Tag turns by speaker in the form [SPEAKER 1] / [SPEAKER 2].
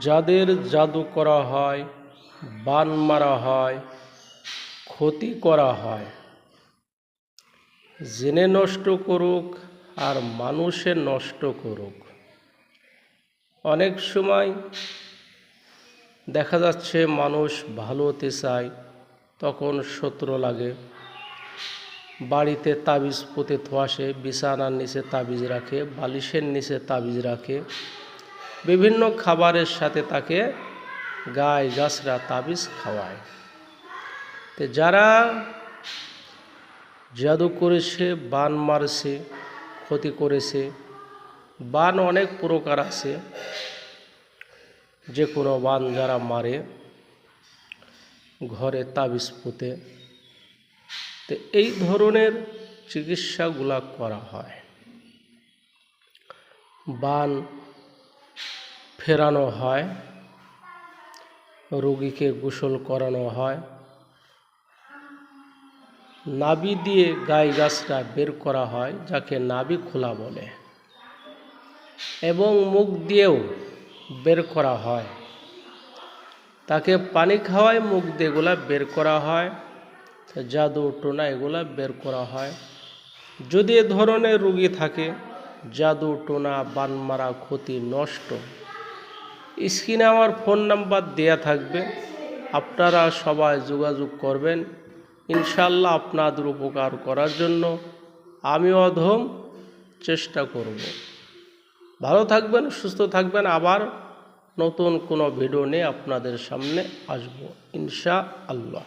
[SPEAKER 1] যাদের জাদু করা হয়, বান মারা হয়, ক্ষতি করা হয়, জেনে নষ্ট করুক আর মানুষে নষ্ট করুক। অনেক সময় দেখা যাচ্ছে মানুষ ভালো হতে চায়, তখন শত্রু লাগে। বাড়িতে তাবিজ পুঁতে থোয়াসে, বিছানার নিচে তাবিজ রাখে, বালিশের নিচে তাবিজ রাখে, বিভিন্ন খাবারের সাথে তাকে গায়ে গাছরা তাবিজ খাওয়ায়। তো যারা জাদু করেছে, বান মারছে, ক্ষতি করেছে, বান অনেক প্রকার আছে, যে কোনো বান যারা মারে ঘরে তাবিজ পুঁতে, তো এই ধরনের চিকিৎসাগুলা করা হয়। বান ফেরানো হয়, রোগীকে গোসল করানো হয়, নাভি দিয়ে গায়ে গাছটা বের করা হয়, যাকে নাভি খোলা বলে, এবং মুখ দিয়েও বের করা হয়। তাকে পানি খাওয়ায়, মুখ দিয়ে এগুলা বের করা হয়, জাদু টোনা এগুলা বের করা হয়। যদি এ ধরনের রোগী থাকে, জাদু টোনা, বান মারা, ক্ষতি নষ্ট, স্ক্রিনে আমার ফোন নাম্বার দেয়া থাকবে, আপনারা সবাই যোগাযোগ করবেন। ইনশাল্লাহ আপনাদের উপকার করার জন্য আমি অধম চেষ্টা করব। ভালো থাকবেন, সুস্থ থাকবেন। আবার নতুন কোনো ভিডিও নিয়ে আপনাদের সামনে আসবো ইনশাআল্লাহ।